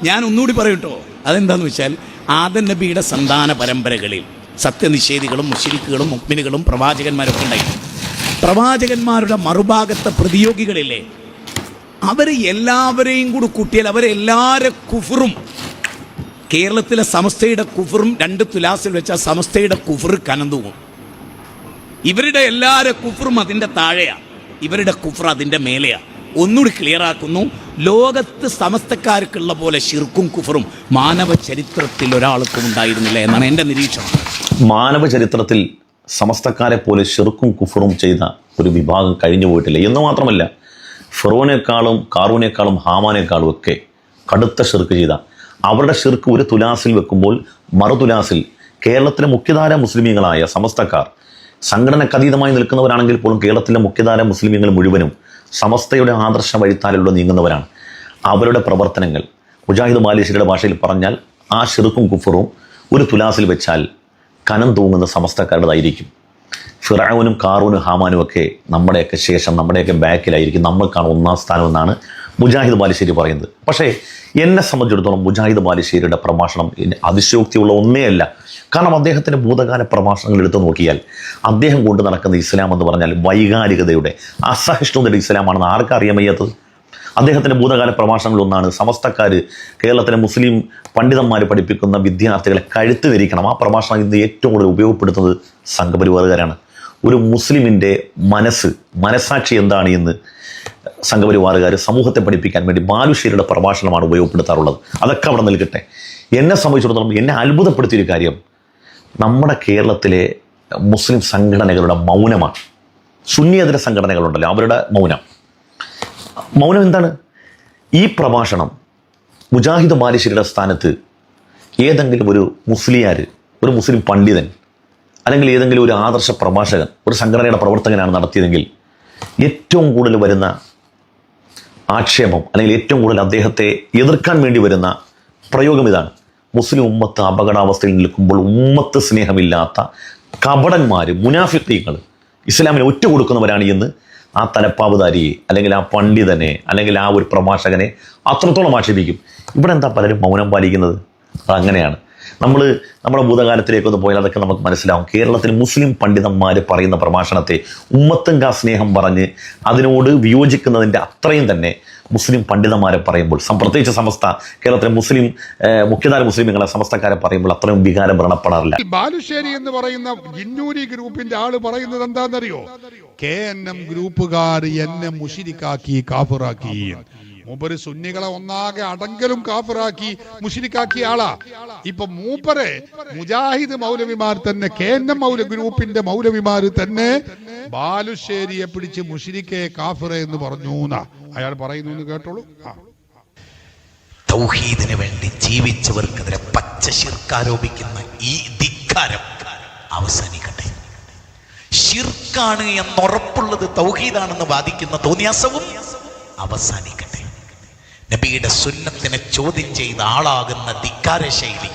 ഞാൻ ഒന്നുകൂടി പറയൂട്ടോ. അതെന്താന്ന് വെച്ചാൽ ആദം നബിയുടെ സന്താന പരമ്പരകളിൽ സത്യനിഷേധികളും മുശ്രിക്കുകളും മുഅ്മിനുകളും പ്രവാചകന്മാരൊക്കെ ഉണ്ടായിരുന്നു. പ്രവാചകന്മാരുടെ മറുഭാഗത്തെ പ്രതിയോഗികളില്ലേ, അവർ എല്ലാവരെയും കൂടി കൂട്ടിയാൽ അവരെല്ലാവരുടെ കുഫറും, കേരളത്തിലെ സമസ്തയുടെ കുഫറും 2 തുലാസിൽ വെച്ചാൽ സമസ്തയുടെ കുഫർ കനം തൂങ്ങും. ഇവരുടെ എല്ലാവരുടെ കുഫറും അതിൻ്റെ താഴെയാണ്, ഇവരുടെ കുഫർ അതിൻ്റെ മേലെയാണ്. ഒന്നുകൂടി ക്ലിയർ ആക്കുന്നു, ലോകത്ത് സമസ്തക്കാർക്കുള്ള പോലെ ശിർക്കും കുഫറും മാനവ ചരിത്രത്തിൽ ഒരാൾക്കും ഉണ്ടായിരുന്നില്ല എന്നാണ് എൻ്റെ നിരീക്ഷണം. മാനവ ചരിത്രത്തിൽ സമസ്തക്കാരെ പോലെ ശിർക്കും കുഫറും ചെയ്ത ഒരു വിഭാഗം കഴിഞ്ഞു പോയിട്ടില്ല എന്ന് മാത്രമല്ല, ഫിറോനേക്കാളും കാറൂനേക്കാളും ഹാമാനേക്കാളും ഒക്കെ കടുത്ത ഷിർക്ക് ചെയ്ത അവരുടെ ഷിർക്ക് ഒരു തുലാസിൽ വെക്കുമ്പോൾ മറുതുലാസിൽ കേരളത്തിലെ മുഖ്യധാര മുസ്ലിമീങ്ങളായ സമസ്തക്കാർ സംഘടനക്കതീതമായി നിൽക്കുന്നവരാണെങ്കിൽ പോലും കേരളത്തിലെ മുഖ്യധാര മുസ്ലിമീങ്ങൾ മുഴുവനും സമസ്തയുടെ ആദർശ വഴിത്താലിലൂടെ നീങ്ങുന്നവരാണ്. അവരുടെ പ്രവർത്തനങ്ങൾ മുജാഹിദ് ബാലുശ്ശേരിയുടെ ഭാഷയിൽ പറഞ്ഞാൽ ആ ഷിർക്കും കുഫറും ഒരു തുലാസിൽ വെച്ചാൽ കനം തൂങ്ങുന്ന സമസ്തക്കാരുടേതായിരിക്കും. ഫിറഔനും കാറൂനും ഹാമാനും ഒക്കെ നമ്മുടെയൊക്കെ ശേഷം നമ്മുടെയൊക്കെ ബാക്കിലായിരിക്കും, നമ്മൾക്കാണ് 1ാം സ്ഥാനം എന്നാണ് മുജാഹിദ് ബാലുശ്ശേരി പറയുന്നത്. പക്ഷേ എന്നെ സംബന്ധിച്ചിടത്തോളം മുജാഹിദ് ബാലുശ്ശേരിയുടെ പ്രഭാഷണം അതിശയോക്തിയുള്ള ഒന്നേ അല്ല. കാരണം അദ്ദേഹത്തിൻ്റെ ഭൂതകാല പ്രഭാഷണങ്ങൾ എടുത്തു നോക്കിയാൽ അദ്ദേഹം കൊണ്ട് നടക്കുന്ന ഇസ്ലാം എന്ന് പറഞ്ഞാൽ വൈകാരികതയുടെ അസഹിഷ്ണുതയുടെ ഇസ്ലാമാണെന്ന് ആർക്കറിയാൻ വയ്യാത്തത്. അദ്ദേഹത്തിൻ്റെ ഭൂതകാല പ്രഭാഷണങ്ങളൊന്നാണ് സമസ്തക്കാർ കേരളത്തിലെ മുസ്ലിം പണ്ഡിതന്മാർ പഠിപ്പിക്കുന്ന വിദ്യാർത്ഥികളെ കഴുത്ത് ധരിക്കണം. ആ പ്രഭാഷണം ഇന്ന് ഏറ്റവും കൂടുതൽ ഉപയോഗപ്പെടുത്തുന്നത് സംഘപരിവാറുകാരാണ്. ഒരു മുസ്ലിമിൻ്റെ മനസ്സാക്ഷി എന്താണ് എന്ന് സംഘപരിവാറുകാർ സമൂഹത്തെ പഠിപ്പിക്കാൻ വേണ്ടി ബാലുശ്ശേരിയുടെ പ്രഭാഷണമാണ് ഉപയോഗപ്പെടുത്താറുള്ളത്. അതൊക്കെ അവിടെ നിൽക്കട്ടെ. എന്നെ സംബന്ധിച്ചിടത്തോളം എന്നെ അത്ഭുതപ്പെടുത്തിയൊരു കാര്യം നമ്മുടെ കേരളത്തിലെ മുസ്ലിം സംഘടനകളുടെ മൗനമാണ്. സുന്നിയേതര സംഘടനകളുണ്ടല്ലോ, അവരുടെ മൗനം എന്താണ്? ഈ പ്രഭാഷണം മുജാഹിദ് ബാലുശ്ശേരിയുടെ സ്ഥാനത്ത് ഏതെങ്കിലും ഒരു മുസ്ലിയാർ, ഒരു മുസ്ലിം പണ്ഡിതൻ, അല്ലെങ്കിൽ ഏതെങ്കിലും ഒരു ആദർശ പ്രഭാഷകൻ, ഒരു സംഘടനയുടെ പ്രവർത്തകനാണ് നടത്തിയതെങ്കിൽ ഏറ്റവും കൂടുതൽ വരുന്ന ആക്ഷേപം, അല്ലെങ്കിൽ ഏറ്റവും കൂടുതൽ അദ്ദേഹത്തെ എതിർക്കാൻ വേണ്ടി വരുന്ന പ്രയോഗം ഇതാണ്: മുസ്ലിം ഉമ്മത്ത് അപകടാവസ്ഥയിൽ നിൽക്കുമ്പോൾ ഉമ്മത്ത് സ്നേഹമില്ലാത്ത കപടന്മാർ, മുനാഫിഖീങ്ങൾ, ഇസ്ലാമിനെ ഒറ്റുകൊടുക്കുന്നവരാണ് എന്ന് ആ തലപ്പാവുധാരിയെ, അല്ലെങ്കിൽ ആ പണ്ഡിതനെ, അല്ലെങ്കിൽ ആ ഒരു പ്രഭാഷകനെ അത്രത്തോളം ആക്ഷേപിക്കും. ഇവിടെ എന്താ പലരും മൗനം പാലിക്കുന്നത്? അതങ്ങനെയാണ്. നമ്മുടെ ഭൂതകാലത്തിലേക്കൊന്ന് പോയാൽ അതൊക്കെ നമുക്ക് മനസ്സിലാവും. കേരളത്തിൽ മുസ്ലിം പണ്ഡിതന്മാർ പറയുന്ന പ്രഭാഷണത്തെ ഉമ്മത്തുങ്കാ സ്നേഹം പറഞ്ഞ് അതിനോട് വിയോജിക്കുന്നതിൻ്റെ അത്രയും തന്നെ മുസ്ലിം പണ്ഡിതന്മാരെ പറയുമ്പോൾ, പ്രത്യേകിച്ച് സമസ്ത കേരളത്തിലെ മുസ്ലിം മുഖ്യധാര മുസ്ലിമുകളെ സമസ്തക്കാരെ പറയുമ്പോൾ അത്രയും വികാരം വ്രണപ്പെടാറില്ല. ബാലുശ്ശേരി എന്ന് പറയുന്ന ജിന്നൂരി ഗ്രൂപ്പിന്റെ ആള് പറയുന്നത് എന്താണെന്നറിയോ? KNM ഗ്രൂപ്പുകാർ എന്നെ മുശ്രിക്കാക്കി, കാഫിറാക്കി. മൂപ്പര് സുന്നികളെ ഒന്നാകെ അടങ്കലും കാഫിറാക്കി, മുശ്രിക്കാക്കിയ ആളാ. ഇപ്പൊ മൂപ്പരെ മുജാഹിദ് മൗലവിമാർ തന്നെ, KNM ഗ്രൂപ്പിന്റെ മൗലവിമാർ തന്നെ ബാലുശ്ശേരിയെ പിടിച്ച് മുശ്രിക്കെ കാഫിറെ എന്ന് പറഞ്ഞു അയാൾ പറയുന്നു എന്ന് കേട്ടോളൂ. തൗഹീദിന് വേണ്ടി ജീവിച്ചവർക്കെതിരെ പച്ച ശിർക്ക് ആരോപിക്കുന്ന ഈ ധിക്കാരം അവസാനിക്കട്ടെ. ശിർക്കാണ് എന്നുറപ്പുള്ളത് തൗഹീദാണെന്ന് വാദിക്കുന്ന തോന്നിയാസവും അവസാനിക്കട്ടെ. നബിയുടെ സുന്നത്തിനെ ചോദ്യം ചെയ്ത ആളാകുന്ന ധിക്കാര ശൈലി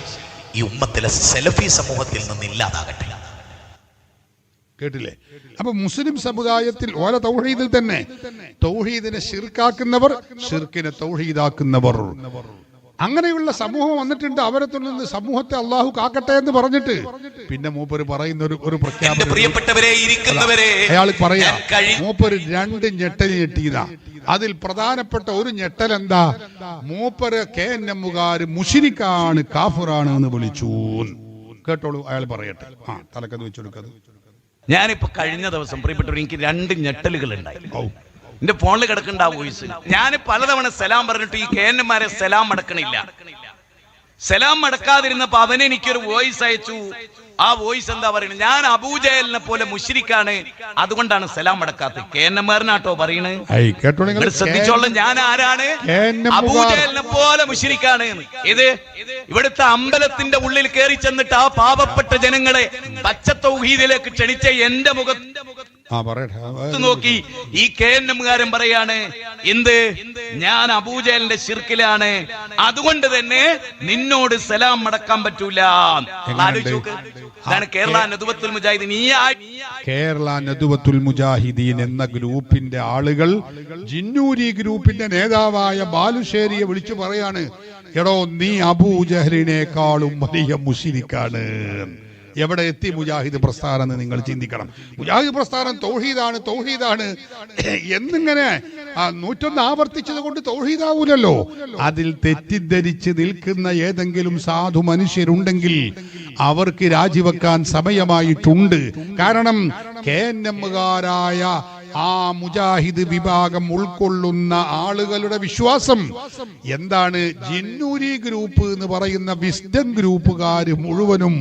ഈ ഉമ്മത്തിലെ സലഫി സമൂഹത്തിൽ നിന്ന് ഇല്ലാതാകട്ടെ. കേട്ടില്ലേ? അപ്പൊ മുസ്ലിം സമുദായത്തിൽ ഓരോ തൗഹീദിൽ തന്നെ തൗഹീദിനെ ശിർക്കാക്കുന്നവർ, ശിർക്കിനെ തൗഹീദാക്കുന്നവർ, അങ്ങനെയുള്ള സമൂഹം വന്നിട്ടുണ്ട്. അവരെ തുടർന്ന് സമൂഹത്തെ അള്ളാഹു കാക്കട്ടെ എന്ന് പറഞ്ഞിട്ട് പിന്നെ മൂപ്പര് പറയുന്ന ഒരു പ്രഖ്യാപനം, അയാൾ പറയാ മൂപ്പര് 2 ഞെട്ടൽ ഞെട്ടിയതാ. അതിൽ പ്രധാനപ്പെട്ട ഒരു ഞെട്ടൽ എന്താ? മൂപ്പര് KNM മുശ്രിക്കാണ്, കാഫിറാണ് എന്ന് വിളിച്ചു. കേട്ടോളൂ, അയാൾ പറയട്ടെ. തലക്കത് വെച്ചെടുക്കത്. ഞാനിപ്പോ കഴിഞ്ഞ ദിവസം പ്രിയപ്പെട്ടവർ, എനിക്ക് 2 ഞെട്ടലുകൾ ഉണ്ടായി. എന്റെ ഫോണിൽ കിടക്കണ്ട ആ വോയിസ്. ഞാൻ പലതവണ സലാം പറഞ്ഞിട്ട് ഈ KNM സലാം മടക്കണില്ല. സലാം മടക്കാതിരുന്നപ്പോ അവനെ എനിക്കൊരു വോയിസ് അയച്ചു. ആ വോയിസ് എന്താ പറയുന്നത്? ഞാൻ അബൂജഹലിനെ പോലെ മുശ്രിക്കാണ്, അതുകൊണ്ടാണ് സലാം മടക്കാത്തത്. KNM പറയണേ, ശ്രദ്ധിച്ചോളാം. ഞാൻ ആരാണ്? അബൂജഹലിനെ പോലെ മുശ്രിക്കാണ്. ഇത് ഇവിടുത്തെ അമ്പലത്തിന്റെ ഉള്ളിൽ കയറി ചെന്നിട്ട് ആ പാവപ്പെട്ട ജനങ്ങളെ പച്ച തൗഹീദിലേക്ക് ക്ഷണിച്ച എന്റെ നോക്കി ഈ KNM-കാരൻ പറയാണ് എന്ത്, ഞാൻ അബൂജഹലിന്റെ ശിർക്കിലാണ്, അതുകൊണ്ട് തന്നെ നിന്നോട് സലാം മടക്കാൻ പറ്റൂല. ഇതാണ് കേരള നദുവത്തുൽ മുജാഹിദീൻ. കേരള നദുവത്തുൽ മുജാഹിദീൻ എന്ന ഗ്രൂപ്പിന്റെ ആളുകൾ ജിന്നൂരി ഗ്രൂപ്പിന്റെ നേതാവായ ബാലുശ്ശേരിയെ വിളിച്ചു പറയാണ്, എടോ നീ അബൂജഹലിനേക്കാളും വലിയ മുശ്രിക്കാണ്. എവിടെ എത്തി മുജാഹിദ് പ്രസ്ഥാനം എന്ന് നിങ്ങൾ ചിന്തിക്കണം. മുജാഹിദ് പ്രസ്ഥാനം തൗഹീദാണ് തൗഹീദാണ് എന്നിങ്ങനെ 101 ആവർത്തിച്ചത് കൊണ്ട് തൗഹീദാവൂലല്ലോ. അതിൽ തെറ്റിദ്ധരിച്ച് നിൽക്കുന്ന ഏതെങ്കിലും സാധു മനുഷ്യരുണ്ടെങ്കിൽ അവർക്ക് രാജിവെക്കാൻ സമയമായിട്ടുണ്ട്. കാരണം KNM-കാരായ ആ മുജാഹിദ് വിഭാഗം ഉൾക്കൊള്ളുന്ന ആളുകളുടെ വിശ്വാസം എന്താണ്? ജിന്നൂരി ഗ്രൂപ്പ് എന്ന് പറയുന്ന വിസ്ഡം ഗ്രൂപ്പുകാര് മുഴുവനും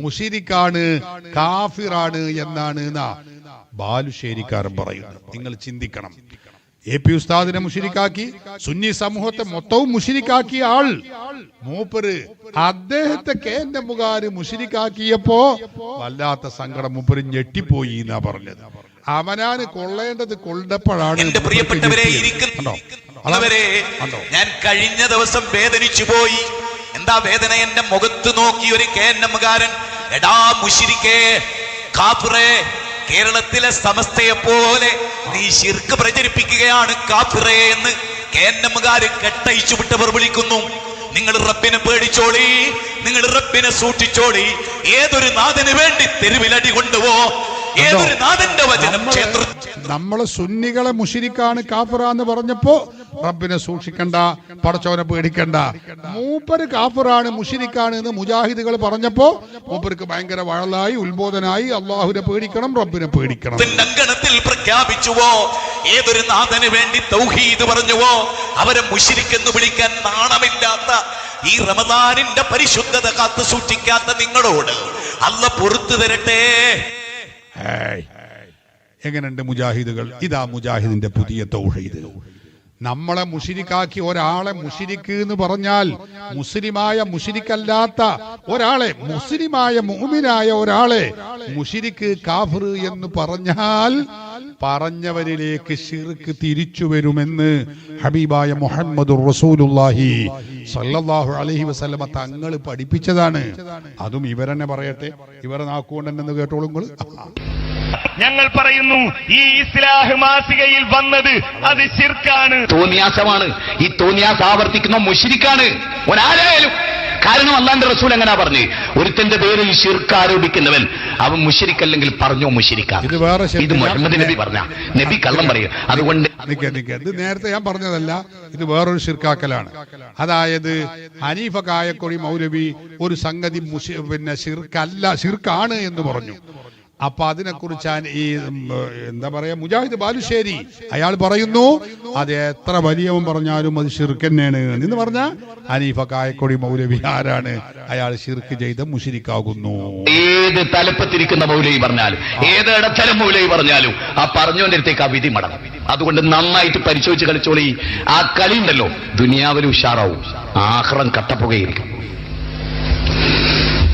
മുശ്രിക്കാണ്, കാഫിറാണ് എന്നാണ് ബാലുശ്ശേരിക്കാരൻ പറയുന്നത്. നിങ്ങൾ ചിന്തിക്കണം. AP ഉസ്താദിനെ മുശ്രിക്കാക്കി, സുന്നി സമൂഹത്തെ മൊത്തവും മുശ്രിക്കാക്കിയ ആൾ മൂപ്പര് അദ്ദേഹത്തെ KNM-കാര് മുശ്രിക്കാക്കിയപ്പോ വല്ലാത്ത സങ്കടം, മൂപ്പര് ഞെട്ടിപ്പോയി എന്നാ പറഞ്ഞത്. അവനാണ് കൊള്ളേണ്ടത് കൊള്ളപ്പോഴാണ്. എന്റെ പ്രിയപ്പെട്ടവരെ, ഞാൻ കഴിഞ്ഞ ദിവസം വേദനിച്ചു പോയി. എന്താ വേദന? എന്റെ മുഖത്ത് നോക്കി ഒരു KNM-കാരൻ, എടാ മുശ്രിക്കേ, കാഫിറേ, കേരളത്തിലെ സമസ്തയെ പോലെ നീ ശിർക്ക് പ്രചരിപ്പിക്കുകയാണ് കാഫിറേ എന്ന് KNM-കാര് കെട്ടയിച്ചു വിട്ടവർ വിളിക്കുന്നു. നിങ്ങൾ റബ്ബിനെ പേടിച്ചോളി, നിങ്ങൾ റബ്ബിനെ സൂക്ഷിച്ചോളി. ഏതൊരു നാഥന് വേണ്ടി തെരുവിലടി കൊണ്ടുപോ, ഏതൊരു നാഥന്റെ വചനം നമ്മളെ സുന്നികളെ മുശ്രിക്കാണ് കാഫിറാന്ന് പറഞ്ഞപ്പോ റബ്ബിനെ സൂക്ഷിക്കണ്ട, പടച്ചോനെ പേടിക്കണ്ട. മൂപ്പര് കാഫിറാണ് മുശ്രിക്കാണ് എന്ന് മുജാഹിദുകൾ പറഞ്ഞപ്പോ മൂപ്പർക്ക് ഭയങ്കര വഴലായി, ഉത്ബോധനായി. അള്ളാഹുവിനെ പേടിക്കണം, റബ്ബിനെ പേടിക്കണം. അങ്കണത്തിൽ പ്രഖ്യാപിച്ചുവോ, ഏതൊരു നാഥന് വേണ്ടി തൗഹീദ് പറഞ്ഞുവോ അവരെ മുശ്രിക്കെന്ന് വിളിക്കാൻ നാണമില്ലാത്ത ഈ റമദാനിന്റെ പരിശുദ്ധത കാത്തു സൂക്ഷിക്കാത്ത നിങ്ങളോട് അല്ലാഹ് പൊറുത്തു തരട്ടെ. എങ്ങനെയുണ്ട് മുജാഹിദുകൾ? ഇതാ മുജാഹിദിന്റെ പുതിയ തൗഹീദ്. നമ്മളെ മുശ്രിക്കാക്കി ഒരാളെ മുശ്രിക്ക് എന്ന് പറഞ്ഞാൽ മുസ്ലിമായ മുശ്രിക്കല്ലാത്ത ഒരാളെ, മുസ്ലിമായ മുഅ്മിനായ ഒരാളെ മുശ്രിക്ക് കാഫിർ എന്ന് പറഞ്ഞാൽ പറഞ്ഞവരിലേക്ക് ശിർക്ക് തിരിച്ചു വരുമെന്ന് ഹബീബായ മുഹമ്മദുർ റസൂലുള്ളാഹി സല്ലല്ലാഹു അലൈഹി വസല്ലമ തങ്ങൾ പഠിപ്പിച്ചതാണ്. അതും ഇവരെന്നെ പറയട്ടെ, ഇവരെ നാക്കുകൊണ്ടെന്ന് കേട്ടോളൂ നിങ്ങൾ. ഞങ്ങൾ പറയുന്നു, ഈ ഇസ്ലാഹ് മാസികയിൽ വന്നത് അത് ശിർക്കാണ്, തോന്നിയാസമാണ്. ഈ തോന്നിയാസ് ആവർത്തിക്കുന്ന മുശ്രിക്കാണ് ഒരാരായാലും. കാരണം അല്ലാഹുവിന്റെ റസൂൽ എങ്ങനെയാ പറഞ്ഞു, ഒരുത്തന്റെ പേരിൽ ശിർക്ക് ആരോപിക്കുന്നവൻ അവൻ മുശ്രിക്കല്ലെങ്കിൽ പറഞ്ഞോ മുശ്രിക്കാണ്. ഇത് മുഹമ്മദ് നബി പറഞ്ഞ, നബി കള്ളം പറയും. അതുകൊണ്ട് ഇത് നേരത്തെ ഞാൻ പറഞ്ഞതല്ല, ഇത് വേറൊരു ശിർക്കാക്കലാണ്. അതായത് ഹനീഫ കായക്കൊടി മൗലവി ഒരു സംഗതി ശിർക്കാണ് എന്ന് പറഞ്ഞു. അപ്പൊ അതിനെക്കുറിച്ചാണ് ഈ എന്താ പറയാ മുജാഹിദ് ബാലുശ്ശേരി അയാൾ പറയുന്നു, അത് എത്ര വലിയവൻ പറഞ്ഞാലും അത് ശിർക്ക് തന്നെയാണ് എന്ന് പറഞ്ഞ ഹനീഫ കായക്കൊടി മൗലവി ആരാണ്? അയാൾ ശിർക്ക് ചെയ്ത മുശ്രിക്കാകുന്നു. ഏത് തലപ്പത്തിരിക്കുന്ന മൗലവി പറഞ്ഞാലും, ഏത് ഇടത്തരം മൗലവി പറഞ്ഞാലും ആ പറഞ്ഞോന്റെ അടുത്തേക്ക് ആ വിധി മടങ്ങും. അതുകൊണ്ട് നന്നായിട്ട് പരിശോധിച്ച് കളിച്ചോളി. ആ കളി ഉണ്ടല്ലോ, ദുനിയാവിൽ ഉഷാറാവും, ആഖിറം കട്ടപ്പുകയിരിക്കും.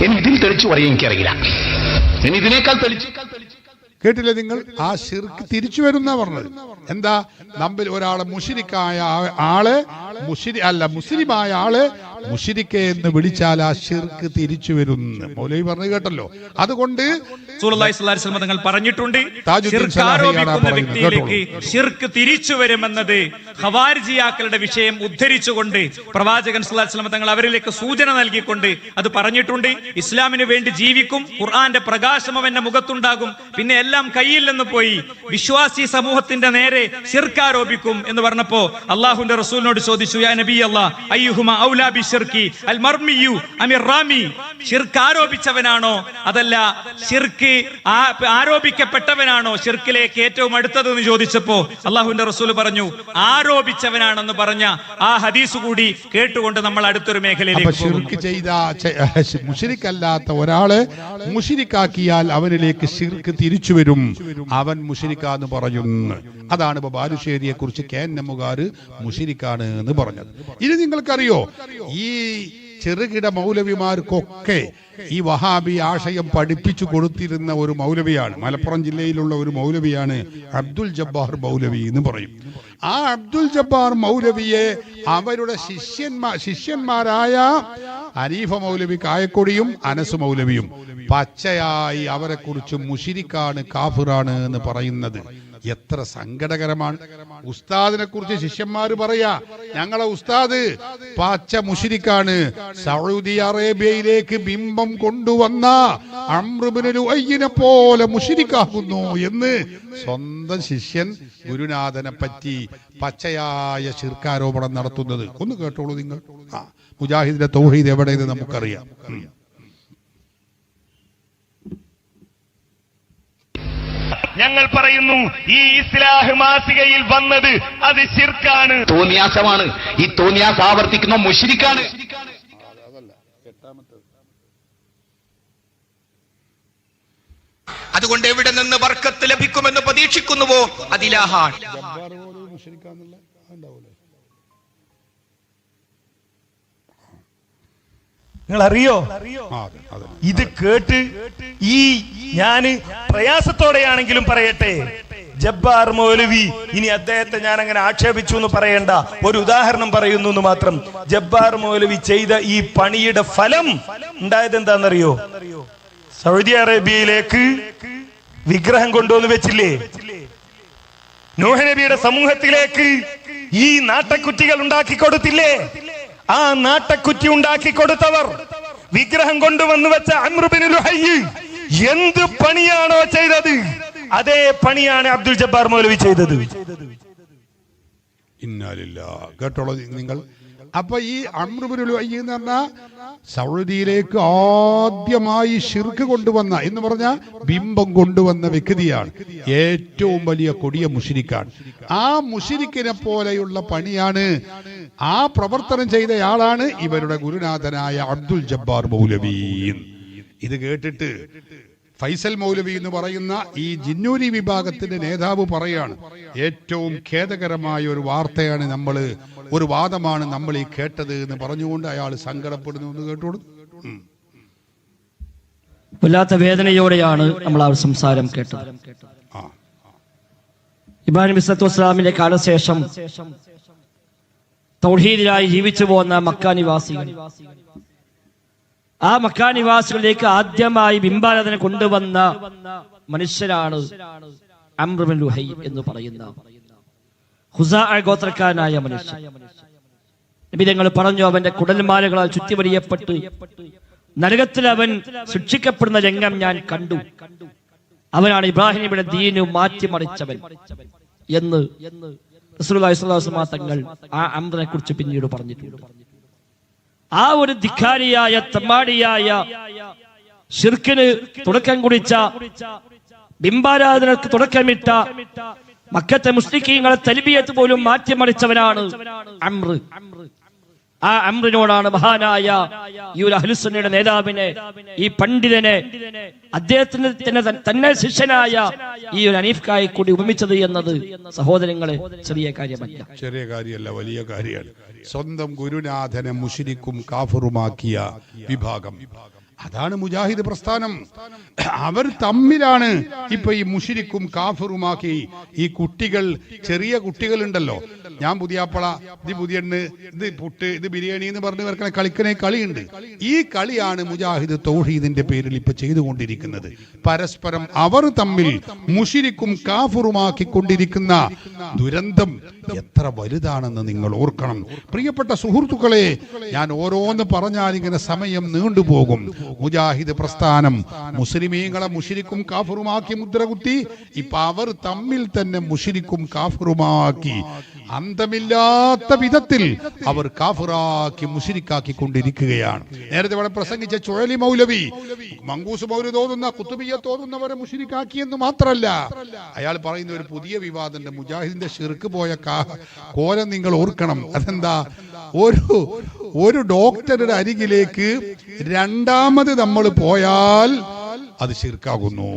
ഇനി ഇതിൽ തെളിച്ചു പറയാൻ എനിക്കറിയില്ല. ഇനി ഇതിനേക്കാൾ തെളിച്ചു കേട്ടില്ലേ നിങ്ങൾ? ആ ശിർക്ക് തിരിച്ചു വരുന്ന പറഞ്ഞത് എന്താ? നമ്മിൽ ഒരാളെ മുശ്രിക്കായ ആള് മുസ്ലിമായ ആള് മുശ്രിക്കെ എന്ന് വിളിച്ചാൽ ആ ശിർക്ക് തിരിച്ചു വരുന്നു മൗലവി പറഞ്ഞു കേട്ടല്ലോ. അതുകൊണ്ട് റസൂലുള്ളാഹി സ്വല്ലല്ലാഹു അലൈഹി വസല്ലം തങ്ങൾ പറഞ്ഞിട്ടുണ്ട്, വ്യക്തിയിലേക്ക് ശിർക്ക് തിരിച്ചു വരുമെന്നത് ഖവാരിജിയാക്കളുടെ വിഷയം ഉദ്ധരിച്ചുകൊണ്ട് പ്രവാചകൻ സ്വല്ലല്ലാഹു അലൈഹി വസല്ലം തങ്ങൾ അവരിലേക്ക് സൂചന നൽകിക്കൊണ്ട് അത് പറഞ്ഞിട്ടുണ്ട്. ഇസ്ലാമിന് വേണ്ടി ജീവിക്കും, ഖുർആന്റെ പ്രകാശം അവന്റെ മുഖത്തുണ്ടാകും, പിന്നെ എല്ലാം കയ്യിൽ നിന്ന് പോയി വിശ്വാസി സമൂഹത്തിന്റെ നേരെ ശിർക്ക് ആരോപിക്കും എന്ന് പറഞ്ഞപ്പോ അള്ളാഹുവിന്റെ റസൂലിനോട് ചോദിച്ചു, യാ നബി അല്ലാഹ്, അയ്യുഹുമ ഔലാ ബിശ്ശിർകി അൽ മർമിയു അമിർ റാമി? ശിർക്ക് ആരോപിച്ചവനാണോ അതല്ല ശിർക്ക് ആരോപിക്കപ്പെട്ടവനാണോ ശിർക്കിലേക്ക് ഏറ്റവും അടുത്തത് എന്ന് ചോദിച്ചപ്പോ അള്ളാഹുവിന്റെ റസൂൽ പറഞ്ഞു, ആരോപിച്ചവനാണെന്ന് പറഞ്ഞ ആ ഹദീസ് കൂടി കേട്ടുകൊണ്ട് നമ്മൾ അടുത്തൊരു മേഖലയിലേക്ക് ശിർക്ക് ചെയ്ത മുശ്രിക്കല്ലാത്ത ഒരാളെ മുശ്രിക്കാക്കിയാൽ അവനിലേക്ക് ശിർക്ക് തിരിച്ചു വരും, അവൻ മുശ്രിക്കാന്ന് പറയുന്നു. അതാണ് ഇപ്പൊ ബാലുശ്ശേരിയെ കുറിച്ച് KNM-കാര് മുശ്രിക്കാണ് എന്ന് പറഞ്ഞത്. ഇനി നിങ്ങൾക്കറിയോ, ഈ ചെറുകിട മൗലവിമാർക്കൊക്കെ ഈ വഹാബി ആശയം പഠിപ്പിച്ചു കൊടുത്തിരുന്ന ഒരു മൗലവിയാണ്. മലപ്പുറം ജില്ലയിലുള്ള ഒരു മൗലവിയാണ് അബ്ദുൽ ജബ്ബാർ മൗലവി എന്ന് പറയും. ആ അബ്ദുൽ ജബ്ബാർ മൗലവിയെ അവരുടെ ശിഷ്യന്മാരായ ഹനീഫ മൗലവി കായക്കൊടിയും അനസ് മൗലവിയും പച്ചയായി അവരെ കുറിച്ച് മുശിരിക്കാണ്, കാഫിറാണ് എന്ന് പറയുന്നത് എത്ര സങ്കടകരമാണ്. ഉസ്താദിനെ കുറിച്ച് ശിഷ്യന്മാര് പറയാ, ഞങ്ങളെ ഉസ്താദ് പച്ച മുശിരിക്കാണ്, സൗദി അറേബ്യയിലേക്ക് ബിംബം കൊണ്ടുവന്ന അംർ ഇബ്നു ലുഅയ്യിനെ പോലെ മുശിരിക്കാകുന്നു എന്ന് സ്വന്തം ശിഷ്യൻ ഗുരുനാഥനെ പറ്റി പച്ചയായ ശിർക്കാരോപണം നടത്തുന്നത്. ഒന്ന് കേട്ടോളൂ നിങ്ങൾ. മുജാഹിദിന്റെ തൗഹീദ് എവിടെയെന്ന് നമുക്കറിയാം. ഞങ്ങൾ പറയുന്നു ഈ ഇസ്ലാഹ് മാസികയിൽ വന്നത് അത് ശിർക്കാണ്, തോന്നിയാസമാണ്. ഈ തോന്നിയാസ് ആവർത്തിക്കുന്ന മുശ്രിക്കാണ്. അതുകൊണ്ട് എവിടെ നിന്ന് ബർക്കത്ത് ലഭിക്കുമെന്ന് പ്രതീക്ഷിക്കുന്നുവോ അതിലാഹാൻ. നിങ്ങൾ അറിയോ, ഇത് കേട്ട് ഈ ഞാന് പ്രയാസത്തോടെയാണെങ്കിലും പറയട്ടെ, ജബ്ബാർ മൗലവി, ഇനി അദ്ദേഹത്തെ ഞാൻ അങ്ങനെ ആക്ഷേപിച്ചു എന്ന് പറയണ്ട, ഒരു ഉദാഹരണം പറയുന്നു എന്ന് മാത്രം. ജബ്ബാർ മൗലവി ചെയ്ത ഈ പണിയുടെ ഫലം ഉണ്ടായത് എന്താണെന്നറിയോ? സൗദി അറേബ്യയിലേക്ക് വിഗ്രഹം കൊണ്ടുവന്ന് വെച്ചില്ലേ, നൂഹ് നബിയുടെ സമൂഹത്തിലേക്ക് ഈ നാട്ടക്കുറ്റികൾ ഉണ്ടാക്കി കൊടുത്തില്ലേ, ആ നാട്ടക്കുറ്റി ഉണ്ടാക്കി കൊടുത്തവർ വിഗ്രഹം കൊണ്ടുവന്ന് വെച്ച അംർ ഇബ്നു ലുഹയ്യ് എന്ത് പണിയാണോ ചെയ്തത്, അതേ പണിയാണ് അബ്ദുൽ ജബ്ബാർ മൗലവി ചെയ്തത്. ഇന്നാ ലില്ലാഹ്. കേട്ടോളൂ നിങ്ങൾ. അപ്പൊ ഈ അംർ ഇബ്നു ലുഹയ്യ് എന്ന് പറഞ്ഞ സൗദിയിലേക്ക് ആദ്യമായി ശിർക്ക് കൊണ്ടുവന്ന എന്ന് പറഞ്ഞ ബിംബം കൊണ്ടുവന്ന വ്യക്തിയാണ്. ഏറ്റവും വലിയ കൊടിയ മുശ്രിക്കാണ്. ആ മുശ്രിക്കിനെ പോലെയുള്ള പണിയാണ്, ആ പ്രവർത്തനം ചെയ്തയാളാണ് ഇവരുടെ ഗുരുനാഥനായ അബ്ദുൽ ജബ്ബാർ മൗലവി. ഇത് കേട്ടിട്ട് ഫൈസൽ മൗലവി എന്ന് പറയുന്ന ഈ ജിന്നൂരി വിഭാഗത്തിന്റെ നേതാവ് പറയാണ്, ഏറ്റവും ഖേദകരമായ ഒരു വാർത്തയാണ് ഒരു വാദമാണ് നമ്മൾ ഈ കേട്ടത് എന്ന് പറഞ്ഞുകൊണ്ട് അയാൾ സങ്കടപ്പെടുന്നു. എന്ന് കേട്ടോളൂ. വല്ലാത്ത വേദനയോടെയാണ് നമ്മൾ ആ സംസാരം കേട്ടത്. ഇബ്രാഹിം ഇസ്ലാമിന്റെ കാലശേഷം തൗഹീദിലായി ജീവിച്ചു പോകുന്ന മക്ക നിവാസികൾ, ആ മക്ക നിവാസികളിലേക്ക് ആദ്യമായി ബിംബാരാധന കൊണ്ടുവന്ന മനുഷ്യരാണ് അംർ ഇബ്നു ലുഹയ്യ് എന്ന് പറയുന്ന ഖുസാഅ ഗോത്രക്കാരനായ മനുഷ്യൻ. നബി തങ്ങൾ പറഞ്ഞു, അവന്റെ കുടൽമാലകളാൽ ചുറ്റിവരിയപ്പെട്ട് നരകത്തിൽ അവൻ ശിക്ഷിക്കപ്പെടുന്ന രംഗം ഞാൻ കണ്ടു. അവനാണ് ഇബ്രാഹിം നബിയുടെ ദീനു മാറ്റിമറിച്ചവൻ എന്ന് റസൂലുള്ളാഹി സ്വല്ലല്ലാഹു അലൈഹി വസല്ലം തങ്ങൾ ആ അംറിനെ കുറിച്ച് പിന്നീട് പറഞ്ഞിട്ടുണ്ട്. ആ ഒരു ധിക്കാരിയായ തമ്മാടിയായ ശിർക്കിന് തുടക്കം കുറിച്ച, ബിംബാരാധനക്ക് തുടക്കമിട്ട മക്കത്തെ മുസ്ലിക്കീങ്ങളെ തൽബിയത്ത് പോലും മാറ്റിമറിച്ചവനാണ് അംർ. ആ അംറിനോടാണ് മഹാനായ ഈ ഒരു അഹ്ലുസുന്നയുടെ നേതാവിനെ, ഈ പണ്ഡിതനെ, അദ്ദേഹത്തിന് തന്നെ ശിഷ്യനായ ഈ ഒരു ഹനീഫ് കായക്കൊടി ഉപമിച്ചത് എന്നത് സഹോദരങ്ങളെ ചെറിയ കാര്യമല്ല. ചെറിയ കാര്യമല്ല, വലിയ കാര്യമാണ്. സ്വന്തം ഗുരുനാഥനെ മുശ്രിക്കും കാഫിറുമാക്കിയ വിഭാഗം, അതാണ് മുജാഹിദ് പ്രസ്ഥാനം. അവർ തമ്മിലാണ് ഇപ്പൊ ഈ മുശ്രിക്കും കാഫിറുമാക്കി ഈ കുട്ടികൾ, ചെറിയ കുട്ടികളുണ്ടല്ലോ, ഞാൻ പുതിയാപ്പള, ഇത് പുതിയെണ്ണ്, ഇത് പുട്ട്, ഇത് ബിരിയാണി എന്ന് പറഞ്ഞ് ഇവർക്കണ കളിക്കണ കളിയുണ്ട്. ഈ കളിയാണ് മുജാഹിദ് തൗഹീദിന്റെ പേരിൽ ഇപ്പൊ ചെയ്തുകൊണ്ടിരിക്കുന്നത്. പരസ്പരം അവർ തമ്മിൽ മുശ്രിക്കും കാഫിറുമാക്കി കൊണ്ടിരിക്കുന്ന ദുരന്തം എത്ര വലുതാണെന്ന് നിങ്ങൾ ഓർക്കണം. പ്രിയപ്പെട്ട സുഹൃത്തുക്കളെ, ഞാൻ ഓരോന്ന് പറഞ്ഞാൽ ഇങ്ങനെ സമയം നീണ്ടുപോകും. മുജാഹിദ് പ്രസ്ഥാനം മുസ്ലിമീങ്ങളെ മുശ്രിക്കും കാഫിറുമാക്കി മുദ്രകുത്തി. ഇപ്പൊ അവർ തമ്മിൽ തന്നെ മുശ്രിക്കും കാഫിറുമാക്കി, അന്തമില്ലാത്ത വിധത്തിൽ അവർ കാഫിറാക്കി മുശ്രിക്കാക്കി കൊണ്ടിരിക്കുകയാണ്. നേരത്തെ ഇവിടെ പ്രസംഗിച്ച ചുഴലി മൗലവി മങ്കൂസ് മൗലൂദ് ഓതുന്ന, കുത്തുബിയ്യത്ത് ഓതുന്നവരെ മുശ്രിക്കാക്കി എന്ന് മാത്രമല്ല, അയാൾ പറയുന്ന ഒരു പുതിയ വിവാദന്റെ മുജാഹിദിന്റെ ശിർക്ക് പോയ കോലം നിങ്ങൾ ഓർക്കണം. അതെന്താ? ഒരു ഡോക്ടറുടെ അരികിലേക്ക് രണ്ടാമത് നമ്മൾ പോയാൽ അത് ശിർക്കാകുന്നു.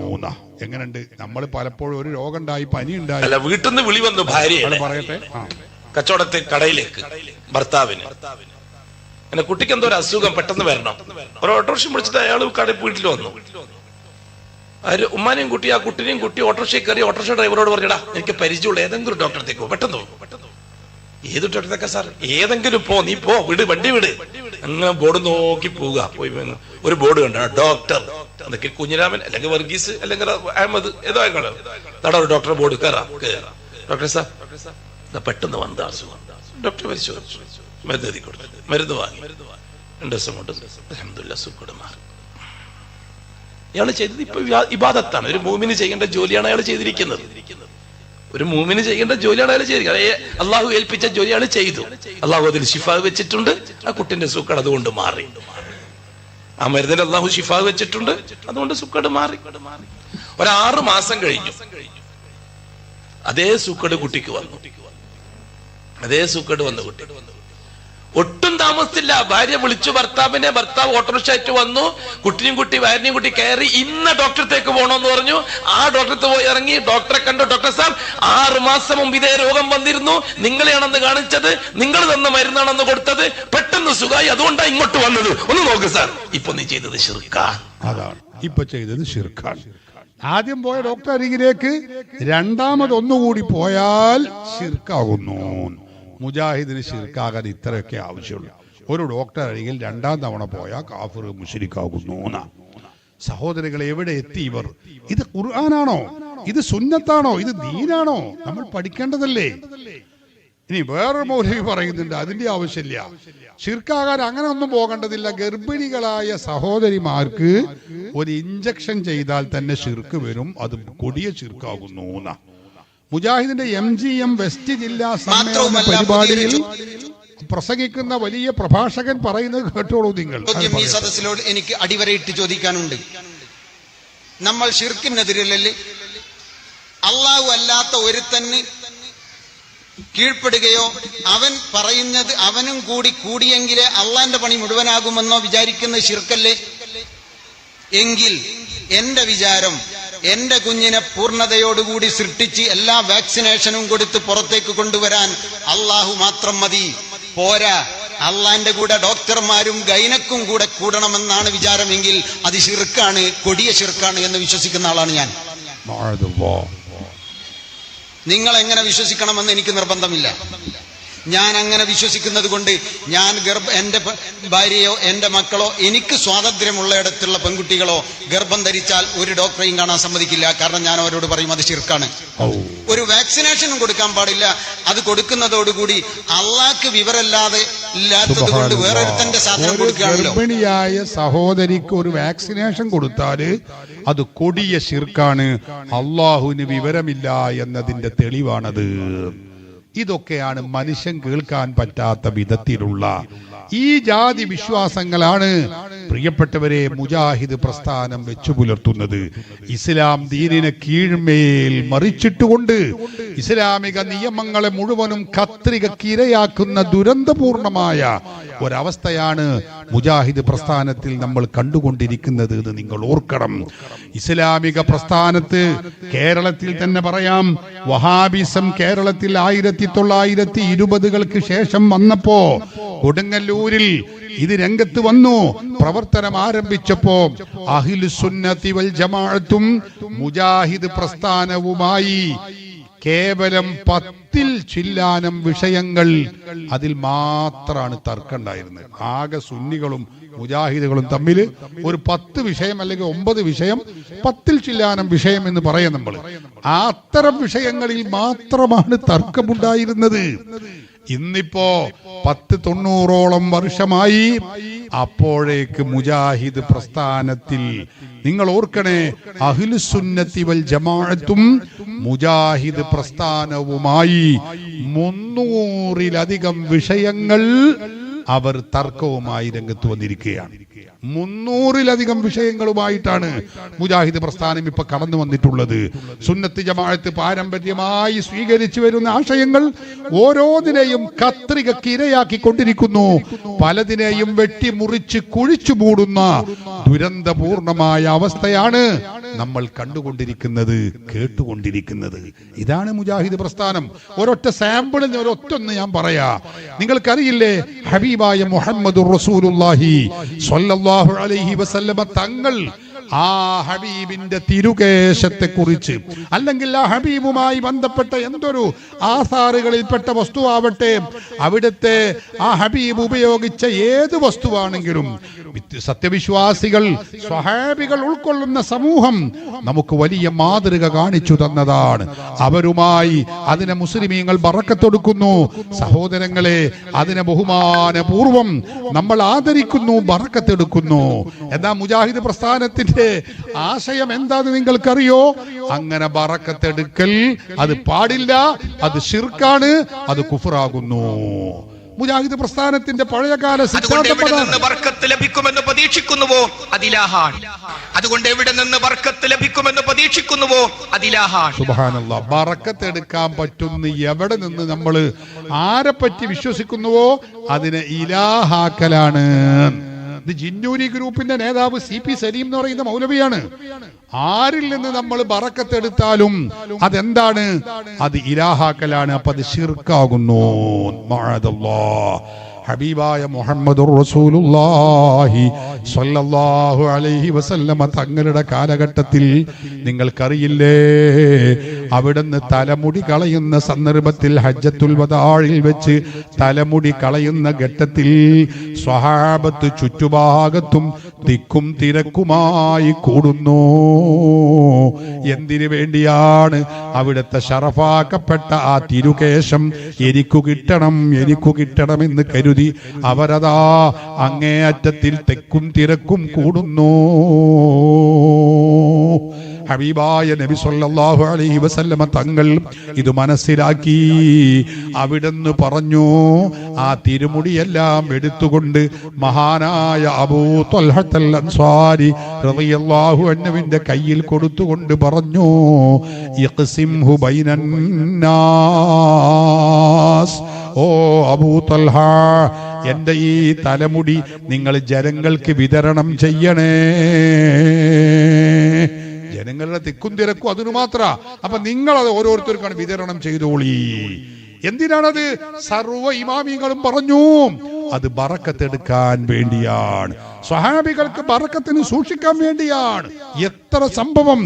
എങ്ങനെയുണ്ട്? നമ്മൾ പലപ്പോഴും ഒരു രോഗം ഉണ്ടായി, പനി ഉണ്ടായി, അല്ല വീട്ടിൽ നിന്ന് വിളി വന്നു ഭാര്യ പറയട്ടെ, കച്ചവടത്തെ കടയിലേക്ക് ഭർത്താവിന് എന്നെ കുട്ടിക്ക് എന്തോ ഒരു അസുഖം പെട്ടെന്ന് വരണം. ഒരു ഓട്ടോറിക്ഷ വിളിച്ചിട്ട് അയാൾ കടയിൽ വീട്ടിൽ വന്നു. ഉമ്മാനെയും കുട്ടി, ആ കുട്ടിനെയും കുട്ടി ഓട്ടോറിക്ഷയിൽ കയറി ഓട്ടോറിക്ഷ ഡ്രൈവറോട് പറഞ്ഞടാ എനിക്ക് പരിചയമുള്ള ഏതെങ്കിലും ഡോക്ടറത്തേക്കോ പെട്ടെന്ന് പോകും. ഏത് ഡോക്ടറത്തേക്കാ സാർ? ഏതെങ്കിലും പോ, നീ പോ, വിട്, വണ്ടി വിട്. അങ്ങനെ ബോർഡ് നോക്കി പോവുക. പോയി ഒരു ബോർഡ് കണ്ട ഡോക്ടർ, അതൊക്കെ കുഞ്ഞിരാമൻ അല്ലെങ്കിൽ വർഗീസ് അല്ലെങ്കിൽ അഹമ്മദ് ഏതോ ആയിക്കോളാം. നട ഒരു ഡോക്ടറെ ബോർഡ് കയറാം. ഡോക്ടർ സാർ പെട്ടെന്ന് വന്ന അസുഖം. ഡോക്ടർ പരിശോധിച്ചു, മരുന്ന് എഴുതി കൊടുത്തു, മരുന്ന് വാങ്ങി. 2 ദിവസം കൊണ്ട് അൽഹംദുലില്ലാ സുഖം മാറി. ഇയാൾ ചെയ്തത് ഇപ്പൊ ഇബാദത്താണ്. ഒരു മൂമിന് ചെയ്യേണ്ട ജോലിയാണ് അയാൾ ചെയ്തിരിക്കുന്നത്. ഒരു മൂമിന് ചെയ്യേണ്ട ജോലിയാണ് അയാൾ ചെയ്തിരിക്കുന്നത്. അള്ളാഹു ഏൽപ്പിച്ച ജോലി അയാൾ ചെയ്തു. അള്ളാഹു അതിൽ ശിഫാ വെച്ചിട്ടുണ്ട്. ആ കുട്ടിന്റെ സുഖം അതുകൊണ്ട് മാറി. ആ മരുന്നിൽ അള്ളാഹു ശിഫാ വെച്ചിട്ടുണ്ട്, അതുകൊണ്ട് സുഖം മാറി. ഒരു 6 മാസം കഴിഞ്ഞു. അതേ സുഖട് കുട്ടിക്ക് വന്നു. അതേ സുഖട് വന്ന കുട്ടി ഒട്ടും താമസിച്ചില്ല. ഭാര്യ വിളിച്ചു ഭർത്താവിനെ. ഭർത്താവ് ഓട്ടോറിക്ഷ ആയിട്ട് വന്നു. കുട്ടിയും കുട്ടി ഭാര്യനെയും കുട്ടി കയറി ഇന്ന ഡോക്ടറത്തേക്ക് പോകണമെന്ന് പറഞ്ഞു. ആ ഡോക്ടറത്ത് പോയി ഇറങ്ങി. ഡോക്ടറെ കണ്ടു. ഡോക്ടർ സാബ് 6 മാസം മുമ്പ് ഇതേ രോഗം വന്നിരുന്നു, നിങ്ങളെയാണെന്ന് കാണിച്ചത്, നിങ്ങൾ തന്ന മരുന്നാണെന്ന് കൊടുത്തത്, പെട്ടെന്ന് സുഖമായി, അതുകൊണ്ടാണ് ഇങ്ങോട്ട് വന്നത്. ഒന്ന് നോക്ക് സാർ, ഇപ്പൊ നീ ചെയ്തത് ശിർക്കാണ്. അതാണ് ഇപ്പൊ ചെയ്തത് ശിർക്കാണ്. ആദ്യം പോയ ഡോക്ടർ അരികിലേക്ക് രണ്ടാമതൊന്നുകൂടി പോയാൽ ശിർക്കാകുന്നു. മുജാഹിദിന് ശിർക്കാകാൻ ഇത്രയൊക്കെ ആവശ്യമുള്ളൂ. ഒരു ഡോക്ടർ അരികിൽ 2ാം തവണ പോയാൽ കാഫിർ മുശ്രിക്കാകുന്നു. സഹോദരങ്ങൾ, എവിടെ എത്തി ഇവർ? ഇത് ഖുർആനാണോ? ഇത് സുന്നത്താണോ? ഇത് ദീനാണോ? നമ്മൾ പഠിക്കേണ്ടതല്ലേ? ഇനി വേറൊരു മൗലവി പറയുന്നുണ്ട് അതിന്റെ ആവശ്യമില്ല, ശിർക്കാകാൻ അങ്ങനെ ഒന്നും പോകേണ്ടതില്ല. ഗർഭിണികളായ സഹോദരിമാർക്ക് ഒരു ഇഞ്ചക്ഷൻ ചെയ്താൽ തന്നെ ശിർക്ക് വരും, അത് കൊടിയ ശിർക്കാകുന്നു. മുജാഹിദിന്റെ MGM വെസ്റ്റ് ജില്ലാ സമ്മേളന പരിപാടിയിൽ പ്രസംഗിക്കുന്ന വലിയ പ്രഭാഷകൻ പറയുന്നത് കേട്ടോളൂ നിങ്ങൾ. ഈ സദസ്സിലോട് എനിക്ക് അടിവരയിട്ട് ചോദിക്കാനുണ്ട്. നമ്മൾ ശിർക്കിനെതിരല്ലേ? അള്ളാഹു അല്ലാത്ത ഒരുത്തന് കീഴ്പ്പെടുകയോ അവൻ പറയുന്നത് അവനും കൂടി കൂടിയെങ്കിലേ അള്ളാന്റെ പണി മുഴുവനാകുമെന്നോ വിചാരിക്കുന്ന ശിർക്കല്ലേ? എങ്കിൽ എന്റെ വിചാരം, എന്റെ കുഞ്ഞിനെ പൂർണ്ണതയോടുകൂടി സൃഷ്ടിച്ച് എല്ലാ വാക്സിനേഷനും കൊടുത്ത് പുറത്തേക്ക് കൊണ്ടുവരാൻ അള്ളാഹു മാത്രം മതി. പോരാ, അള്ളാന്റെ കൂടെ ഡോക്ടർമാരും ഗൈനക്കും കൂടെ കൂടണമെന്നാണ് വിചാരമെങ്കിൽ അത് ശിർക്കാണ്, കൊടിയ ശിർക്കാണ് എന്ന് വിശ്വസിക്കുന്ന ആളാണ് ഞാൻ. നിങ്ങൾ എങ്ങനെ വിശ്വസിക്കണമെന്ന് എനിക്ക് നിർബന്ധമില്ല. ഞാൻ അങ്ങനെ വിശ്വസിക്കുന്നത് കൊണ്ട് ഞാൻ എന്റെ ഭാര്യയോ എന്റെ മക്കളോ എനിക്ക് സ്വാതന്ത്ര്യമുള്ളയിടത്തുള്ള പെൺകുട്ടികളോ ഗർഭം ധരിച്ചാൽ ഒരു ഡോക്ടറെയും കാണാൻ സമ്മതിക്കില്ല. കാരണം ഞാൻ അവരോട് പറയും അത് ശിർക്കാണ്. ഒരു വാക്സിനേഷനും കൊടുക്കാൻ പാടില്ല. അത് കൊടുക്കുന്നതോടുകൂടി അള്ളാഹ്ക്ക് വിവരമില്ലാതെ ഇല്ലാത്തത് കൊണ്ട് വേറൊരുത്തന്റെ സാധനം കൊടുക്കുകയാണല്ലോ. ഗർഭിണിയായ സഹോദരിക്ക് ഒരു വാക്സിനേഷൻ കൊടുത്താല് അത് കൊടിയ ശിർക്കാണ്. അള്ളാഹുവിന് വിവരമില്ല എന്നതിന്റെ തെളിവാണത്. ഇതൊക്കെയാണ് മനുഷ്യൻ കേൾക്കാൻ പറ്റാത്ത വിധത്തിലുള്ള ഈ ജാതി വിശ്വാസങ്ങളാണ് പ്രിയപ്പെട്ടവരെ മുജാഹിദ് പ്രസ്ഥാനം വെച്ചു പുലർത്തുന്നത്. ഇസ്ലാം ദീനിനെ കീഴ്മേൽ മറിച്ചിട്ടുകൊണ്ട് ഇസ്ലാമിക നിയമങ്ങളെ മുഴുവനും കത്രികക്കിരയാക്കുന്ന ദുരന്തപൂർണമായ ഒരവസ്ഥയാണ് മുജാഹിദ് പ്രസ്ഥാനത്തിൽ നമ്മൾ കണ്ടുകൊണ്ടിരിക്കുന്നത് എന്ന് നിങ്ങൾ ഓർക്കണം. ഇസ്ലാമിക പ്രസ്ഥാനത്ത് കേരളത്തിൽ തന്നെ പറയാം, വഹാബിസം കേരളത്തിൽ 1920-കൾക്ക് ശേഷം വന്നപ്പോ കൊടുങ്ങല്ലൂരിൽ ഇത് രംഗത്ത് വന്നു. പ്രവർത്തനം ആരംഭിച്ചപ്പോ അഹ്ലുസുന്നത്തി വൽ ജമാഅത്തും മുജാഹിദ് പ്രസ്ഥാനവുമായി കേവലം 10-ൽ ചില്ലാനം വിഷയങ്ങൾ അതിൽ മാത്രമാണ് തർക്കമുണ്ടായിരുന്നത്. ആകെ സുന്നികളും മുജാഹിദുകളും തമ്മിൽ ഒരു 10 വിഷയം അല്ലെങ്കിൽ 9 വിഷയം, 10-ൽ ചില്ലാനം വിഷയം എന്ന് പറയാം നമ്മൾ. അത്തരം വിഷയങ്ങളിൽ മാത്രമാണ് തർക്കമുണ്ടായിരുന്നത്. ഇന്നിപ്പോ 10-90ഓളം വർഷമായി. അപ്പോഴേക്ക് മുജാഹിദ് പ്രസ്ഥാനത്തിൽ നിങ്ങൾ ഓർക്കണേ, അഹ്ലുസുന്നത്തി വൽ ജമാഅത്തും മുജാഹിദ് പ്രസ്ഥാനവുമായി 300-ലധികം വിഷയങ്ങൾ അവർ തർക്കവുമായി രംഗത്ത് വന്നിരിക്കുകയാണ്. 300-ലധികം വിഷയങ്ങളുമായിട്ടാണ് മുജാഹിദ് പ്രസ്ഥാനം ഇപ്പൊ കടന്നു വന്നിട്ടുള്ളത്. സുന്നത്ത് ജമാഅത്ത് പാരമ്പര്യമായി സ്വീകരിച്ചു വരുന്ന ആശയങ്ങൾ ഓരോന്നിനെയും കത്രികക്ക് ഇരയാക്കിക്കൊണ്ടിരിക്കുന്നു. പലതിനെയും വെട്ടിമുറിച്ച് കുഴിച്ചു മൂടുന്ന ദുരന്തപൂർണമായ അവസ്ഥയാണ് നമ്മൾ കണ്ടുകൊണ്ടിരിക്കുന്നത്, കേട്ടുകൊണ്ടിരിക്കുന്നത്. ഇതാണ് മുജാഹിദ് പ്രസ്ഥാനം. ഒരൊറ്റ സാമ്പിളിന് ഒരൊറ്റൊന്ന് ഞാൻ പറയാ. നിങ്ങൾക്കറിയില്ലേ, ഹബീബായ മുഹമ്മദുർ റസൂലുള്ളാഹി സ്വല്ലല്ലാഹു അലൈഹി വസല്ലമ തങ്ങൾ ആ ഹബീബിന്റെ തിരുകേശത്തെ കുറിച്ച്, അല്ലെങ്കിൽ ആ ഹബീബുമായി ബന്ധപ്പെട്ട എന്തൊരു ആധാറുകളിൽപ്പെട്ട വസ്തുവാവട്ടെ, അവിടുത്തെ ആ ഹബീബ് ഉപയോഗിച്ച ഏത് വസ്തുവാണെങ്കിലും സത്യവിശ്വാസികൾ, സ്വഹാബികൾ ഉൾക്കൊള്ളുന്ന സമൂഹം നമുക്ക് വലിയ മാതൃക കാണിച്ചു തന്നതാണ്. അവരുമായി അതിനെ മുസ്ലിമീങ്ങൾ ബറക്കത്തൊടുക്കുന്നു. സഹോദരങ്ങളെ, അതിനെ ബഹുമാനപൂർവം നമ്മൾ ആദരിക്കുന്നു, ബറക്കത്തെടുക്കുന്നു. എന്നാ മുജാഹിദ് പ്രസ്ഥാനത്തിന്റെ ആശയം എന്താന്ന് നിങ്ങൾക്കറിയോ? അങ്ങനെ ബറക്കത്തെടുക്കൽ അത് പാടില്ല, അത് ശിർക്കാണ്, അത് കുഫറാകുന്നു. മുജാഹിദ് പ്രസ്ഥാനത്തിന്റെ പഴയകാല ബർക്കത്ത് ലഭിക്കുമെന്ന് പ്രതീക്ഷിക്കുന്നുവോ അതിലാഹാൻ. അതുകൊണ്ട് എവിടെ നിന്ന് ബർക്കത്ത് ലഭിക്കുമെന്ന് പ്രതീക്ഷിക്കുന്നുവോ അതിലാഹാൻ. സുബ്ഹാനല്ലാഹ്. ബർക്കത്ത് എടുക്കാൻ പറ്റുന്ന എവിടെ നിന്ന് നമ്മൾ ആരെപ്പറ്റി വിശ്വസിക്കുന്നുവോ അതിനെ ഇലാഹാക്കലാണ്. ഇത് ജിന്നൂരി ഗ്രൂപ്പിന്റെ നേതാവ് CP സലീം എന്ന് പറയുന്ന മൗലവിയാണ്. ആരിൽ നിന്ന് നമ്മൾ ബറക്കത്തെടുത്താലും അതെന്താണ്? അത് ഇലാഹാക്കലാണ്. അപ്പൊ അത് ശിർക്കാകുന്നു. മഅദല്ലാഹ്. ഹബീബായ മുഹമ്മദുർ റസൂലുള്ളാഹി സ്വല്ലല്ലാഹു അലൈഹി വസല്ലമ തങ്ങളുടെ കാലഘട്ടത്തിൽ നിങ്ങൾക്കറിയില്ലേ, അവിടുന്ന് തലമുടി കളയുന്ന സന്ദർഭത്തിൽ ഹജ്ജത്തുൽ വദാഇൽ വെച്ച് തലമുടി കളയുന്ന ഘട്ടത്തിൽ സ്വഹാബത്ത് ചുറ്റുഭാഗത്തും തിക്കും തിരക്കുമായി കൂടുന്നു. എന്തിനു വേണ്ടിയാണ്? അവിടുത്തെ ശറഫാക്കപ്പെട്ട ആ തിരുകേശം എനിക്കു കിട്ടണം എന്ന് കരുതി അവരതാ അങ്ങേയറ്റത്തിൽ തെക്കും തിരക്കും കൂടുന്നു. ഹബീബായ നബി സല്ലല്ലാഹു അലൈഹി വസല്ലമ തങ്ങൾ ഇത് മനസ്സിലാക്കി. അവിടുന്ന് പറഞ്ഞു, ആ തിരുമുടിയെല്ലാം എടുത്തുകൊണ്ട് മഹാനായ അബൂ ത്വൽഹത്തുൽ അൻസാരി റളിയല്ലാഹു അൻഹുവിന്റെ കയ്യിൽ കൊടുത്തുകൊണ്ട് പറഞ്ഞു, ഇഖ്സിംഹു ബൈനന്നാസ്. ഓ അബൂ ത്വൽഹ, എന്റെ ഈ തലമുടി നിങ്ങൾ ജനങ്ങൾക്ക് വിതരണം ചെയ്യണേ. ജനങ്ങളുടെ തിക്കും തിരക്കും അതിനു മാത്ര. അപ്പൊ നിങ്ങളത് ഓരോരുത്തർക്കാണ് വിതരണം ചെയ്തോളി. എന്തിനാണത്? സർവ്വ ഇമാമികളും പറഞ്ഞു അത് ബറക്കത്തെടുക്കാൻ വേണ്ടിയാണ്, സ്വഹാബികൾക്ക് ബറക്കത്തിന് സൂക്ഷിക്കാൻ വേണ്ടിയാണ്. എത്ര സംഭവം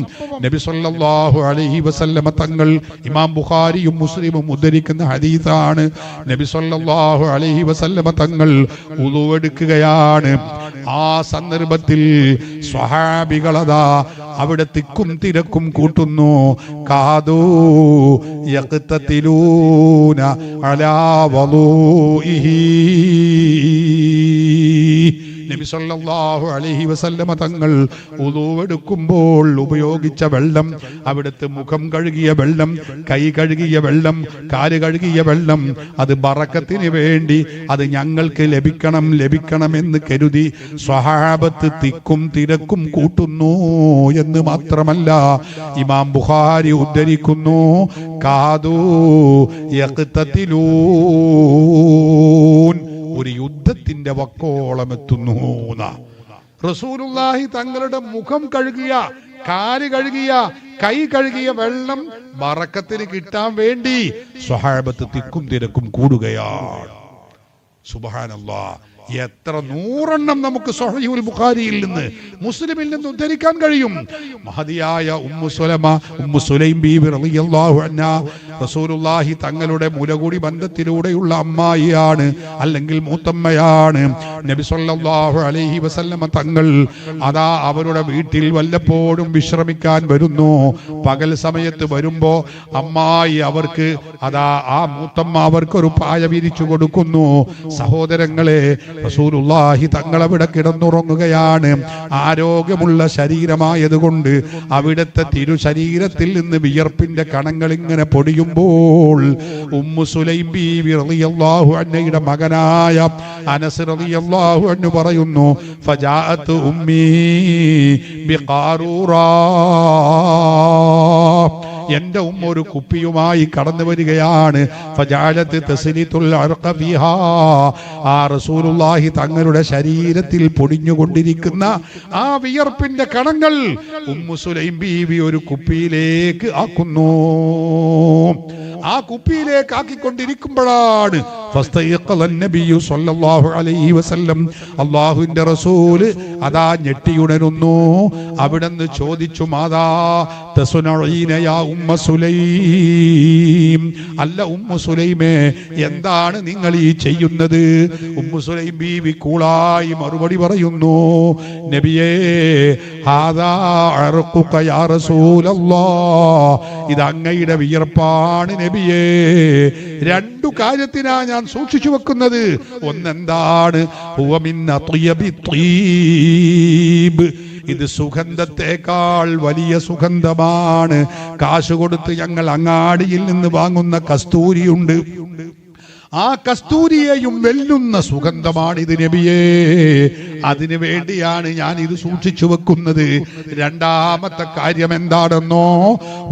നബി സല്ലല്ലാഹു അലൈഹി വസല്ലമ തങ്ങൾ, ഇമാം ബുഖാരിയും മുസ്ലിമും ഉദ്ധരിക്കുന്ന ഹദീസാണ്. നബി സല്ലല്ലാഹു അലൈഹി വസല്ലമ തങ്ങൾ വുളു എടുക്കുകയാണ്. ആ സന്ദർഭത്തിൽ സ്വഹാബികളതാ അവിടെ തിക്കും തിരക്കും കൂട്ടുന്നു. കാദൂ യഖ്തതിലൂന അലാ വളൂഇഹി. നബി സല്ലല്ലാഹു അലൈഹി വസല്ലമ തങ്ങൾ വുളു എടുക്കുമ്പോൾ ഉപയോഗിച്ച വെള്ളം, അവിടുത്തെ മുഖം കഴുകിയ വെള്ളം, കൈ കഴുകിയ വെള്ളം, കാല് കഴുകിയ വെള്ളം, അത് ബറക്കത്തിന് വേണ്ടി അത് ഞങ്ങൾക്ക് ലഭിക്കണമെന്ന് കരുതി സ്വഹാബത്ത് തിക്കും തിരക്കും കൂട്ടുന്നു എന്ന് മാത്രമല്ല, ഇമാം ബുഖാരി ഉദ്ധരിക്കുന്നു, കാദൂ യഖ്തതിലൂൻ, ഒരു യുദ്ധത്തിന്റെ വക്കോളം എത്തുന്നു. റസൂലുള്ളാഹി തങ്ങളുടെ മുഖം കഴുകിയ, കാല് കഴുകിയ, കൈ കഴുകിയ വെള്ളം ബറക്കത്തിന് കിട്ടാൻ വേണ്ടി സ്വഹാബത്ത് തിക്കും തിരക്കും കൂടുകയാണ്. സുബ്ഹാനല്ലാഹ്. എത്ര 100 നമുക്ക് സ്വഹീഹുൽ ബുഖാരിയിൽ നിന്ന്, മുസ്ലിമിൽ നിന്ന് ഉദ്ധരിക്കാൻ കഴിയും. മഹദിയായ ഉമ്മു സുലൈം ബീവി റളിയല്ലാഹു അൻഹാ റസൂലുള്ളാഹി തങ്ങളുടെ മുലകൂടി ബന്ധത്തിലൂടെയുള്ള അമ്മായിയാണ്, അല്ലെങ്കിൽ മൂത്തമ്മയാണ്. നബി സല്ലല്ലാഹു അലൈഹി വസല്ലമ തങ്ങൾ അതാ അവരുടെ വീട്ടിൽ വല്ലപ്പോഴും വിശ്രമിക്കാൻ വരുന്നു. പകൽ സമയത്ത് വരുമ്പോ അമ്മായി അവർക്ക് അതാ ആ മൂത്തമ്മ അവർക്കൊരു പായ വിരിച്ചു കൊടുക്കുന്നു. സഹോദരങ്ങളെ, റസൂലുള്ളാഹി തങ്ങൾ അവിടെ കിടന്നുറങ്ങുകയാണ്. ആരോഗ്യമുള്ള ശരീരമായതുകൊണ്ട് അവിടുത്തെ തിരുശരീരത്തിൽ നിന്ന് വിയർപ്പിന്റെ കണങ്ങൾ ഇങ്ങനെ പൊടിയുമ്പോൾ ഉമ്മു സുലൈം ബീവി റളിയല്ലാഹു അൻഹയുടെ മകനായ അനസ് റളിയല്ലാഹു അൻഹു പറയുന്നു, ഫജാഅത്ത് ഉമ്മീ ബിഖാറൂറ. എന്റെ ഉമ്മ ഒരു കുപ്പിയുമായി കടന്നു വരികയാണ്. ഫജഅലത് തസ്ലിതുൽ അർഖ ഫിഹാ, ആ റസൂലുള്ളാഹി തങ്ങളുടെ ശരീരത്തിൽ പൊടിഞ്ഞുകൊണ്ടിരിക്കുന്ന ആ വിയർപ്പിന്റെ കണങ്ങൾ ഉമ്മു സുലൈം ബീവി ഒരു കുപ്പിയിലേക്ക് ആക്കുന്നു. ആ കുപ്പിയിലേക്ക് ആക്കിക്കൊണ്ടിരിക്കുമ്പോഴാണ് അല്ലാഹുവിന്റെ റസൂല് അതാ ഞെട്ടിയുണരുന്നു. അവിടുന്ന് ചോദിച്ചു, മാതാ തസ്നഈന യാ ഉമ്മ സുലൈം, അല്ല ഉമ്മു സുലൈമേ, എന്താണ് നിങ്ങൾ ഈ ചെയ്യുന്നത്? ഉമ്മു സുലൈം ബീവി കൂളായി മറുപടി പറയുന്നു, നബിയേ ഹാദാ അർഖുക യാ റസൂലല്ലാഹ്, ഇത് അങ്ങയുടെ വിയർപ്പാണ് നബിയേ. രണ്ടു കാര്യത്തിനാ ഞാൻ സൂക്ഷിച്ചു വെക്കുന്നത്. ഒന്നെന്താണ്? ഹുവ മിൻ അത്യബി ത്വീബ്, ഇത് സുഗന്ധത്തെക്കാൾ വലിയ സുഗന്ധമാണ്. കാശ് കൊടുത്ത് ഞങ്ങൾ അങ്ങാടിയിൽ നിന്ന് വാങ്ങുന്ന കസ്തൂരിയുണ്ട്, ആ കസ്തൂരിയെയും വെല്ലുന്ന സുഗന്ധമാണിത് നബിയേ. അതിനു വേണ്ടിയാണ് ഞാൻ ഇത് സൂക്ഷിച്ചു വെക്കുന്നത്. രണ്ടാമത്തെ കാര്യം എന്താണെന്നോ,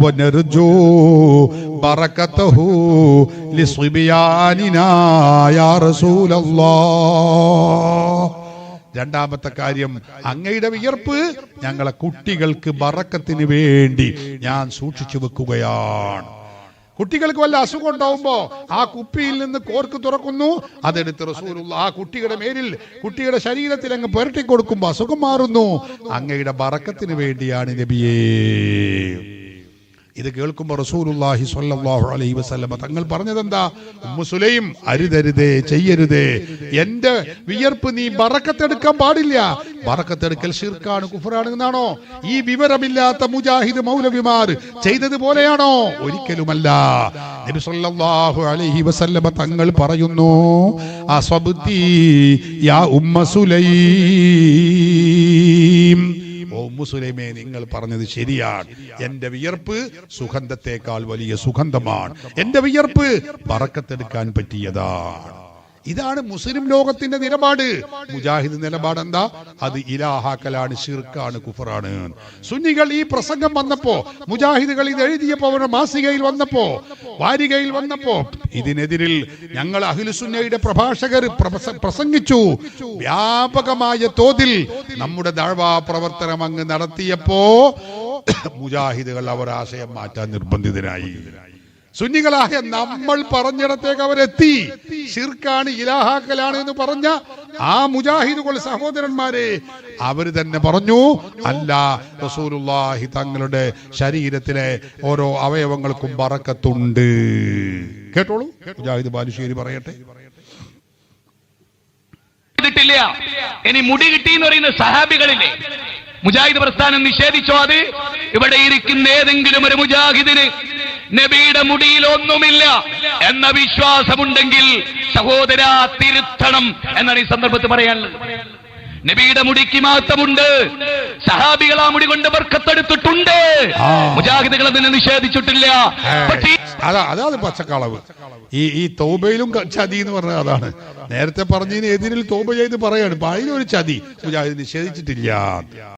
വനർജൂ ബറകതഹു ലിസ്ബിയാനിനാ യാ റസൂലല്ലാഹ്. രണ്ടാമത്തെ കാര്യം, അങ്ങയുടെ വിയർപ്പ് ഞങ്ങളെ കുട്ടികൾക്ക് ബറക്കത്തിന് വേണ്ടി ഞാൻ സൂക്ഷിച്ചു വെക്കുകയാണ്. കുട്ടികൾക്ക് വല്ല അസുഖം ഉണ്ടാവുമ്പോ ആ കുപ്പിയിൽ നിന്ന് കോർക്ക് തുറക്കുന്നു, അതെടുത്ത് റസൂലുള്ള ആ കുട്ടിയുടെ മേലിൽ, കുട്ടിയുടെ ശരീരത്തിൽ അങ്ങ് പുരട്ടി കൊടുക്കുമ്പോ അസുഖം മാറുന്നു. അങ്ങയുടെ ബറക്കത്തിന് വേണ്ടിയാണ് നബിയേ. ഇത് കേൾക്കുമ്പോൾ റസൂലുള്ളാഹി സ്വല്ലല്ലാഹു അലൈഹി വസല്ലം തങ്ങൾ പറഞ്ഞതെന്താ? Ummu Sulaim, അരുതരുതേ, ചെയ്യരുതേ. എന്റെ വിയർപ്പ് നീ ബറക്കത്തെടുക്കാൻ പാടില്ല. ബറക്കത്തെടുക്കൽ ശിർക്കാണ്, കുഫറാണ് എന്നാണോ ഈ വിവരമില്ലാത്ത മുജാഹിദ് മൗലവിമാർ ചെയ്തതുപോലെയാണോ? ഒരിക്കലുമല്ല. നബി സ്വല്ലല്ലാഹു അലൈഹി വസല്ലം തങ്ങൾ പറയുന്നു, അസ്വബ്തി യാ ഉമ്മ സുലൈം, ഓ ഉമ്മു സുലൈമേ, നിങ്ങൾ പറഞ്ഞത് ശരിയാണ്. എന്റെ വിയർപ്പ് സുഗന്ധത്തെക്കാൾ വലിയ സുഗന്ധമാണ്. എന്റെ വിയർപ്പ് ബറക്കത്തെടുക്കാൻ പറ്റിയതാണ്. ഇതാണ് മുസ്ലിം ലോകത്തിന്റെ നിലപാട്. മുജാഹിദ് നിലപാട് എന്താ? അത് ഇലാഹാക്കലാണ്, ശിർക്കാണ്, കുഫറാണ്. സുന്നികൾ ഈ പ്രസംഗം വന്നപ്പോ, മുജാഹിദുകൾ ഇത് എഴുതിയപ്പോ, അവരുടെ മാസികയിൽ വന്നപ്പോ, വാരികയിൽ വന്നപ്പോ, ഇതിനെതിരിൽ ഞങ്ങൾ അഹ്ലുസുന്നയുടെ പ്രഭാഷകർ പ്രസംഗിച്ചു. വ്യാപകമായ തോതിൽ നമ്മുടെ ദഅ്വാ പ്രവർത്തനം അങ്ങ് നടത്തിയപ്പോ മുജാഹിദുകൾ അവർ ആശയം മാറ്റാൻ നിർബന്ധിതരായി. സുന്നികളായ നമ്മൾ പറഞ്ഞിടത്തേക്ക് അവരെത്തി. ശിർക്കാണ്, ഇലാഹാക്കലാണ് എന്ന് പറഞ്ഞ ആ മുജാഹിദുകൾ സഹോദരന്മാരെ, അവർ തന്നെ പറഞ്ഞു, അല്ല, റസൂലുള്ളാഹി തങ്ങളുടെ ശരീരത്തിലെ ഓരോ അവയവങ്ങൾക്കും ബറക്കത്തുണ്ട്. കേട്ടോളൂ, മുജാഹിദ് ബാലുശ്ശേരി പറയട്ടെ. ഇനി മുടി കിട്ടി എന്ന് പറയുന്ന സഹാബികളില്ലേ, മുജാഹിദ് പ്രസ്ഥാനം നിഷേധിച്ചോ? അത് ഇവിടെ ഇരിക്കുന്ന ഏതെങ്കിലും ഒരു മുജാഹിദിന് നബിയുടെ മുടിയിൽ ഒന്നുമില്ല എന്ന വിശ്വാസമുണ്ടെങ്കിൽ സഹോദര, തിരുത്തണം എന്നാണ് ഈ സന്ദർഭത്തിൽ പറയാനുള്ളത്. നബിയുടെ മുടിക്ക് മാത്രമുണ്ട്. സഹാബികൾ ആ മുടി കൊണ്ട് ബർക്കത്തെടുത്തിട്ടുണ്ട്. മുജാഹിദുകൾ അതിനെ നിഷേധിച്ചിട്ടില്ല. അതാണ് പച്ചക്കളവ്. ഈ തൗബയിലും ചതി എന്ന് പറഞ്ഞത് അതാണ്. നേരത്തെ പറഞ്ഞതിന് എതിരിൽ തൗബ ചെയ്ത് പറയാണ്, അതിലൊരു ചതി മുജാഹിദ് നിഷേധിച്ചിട്ടില്ല.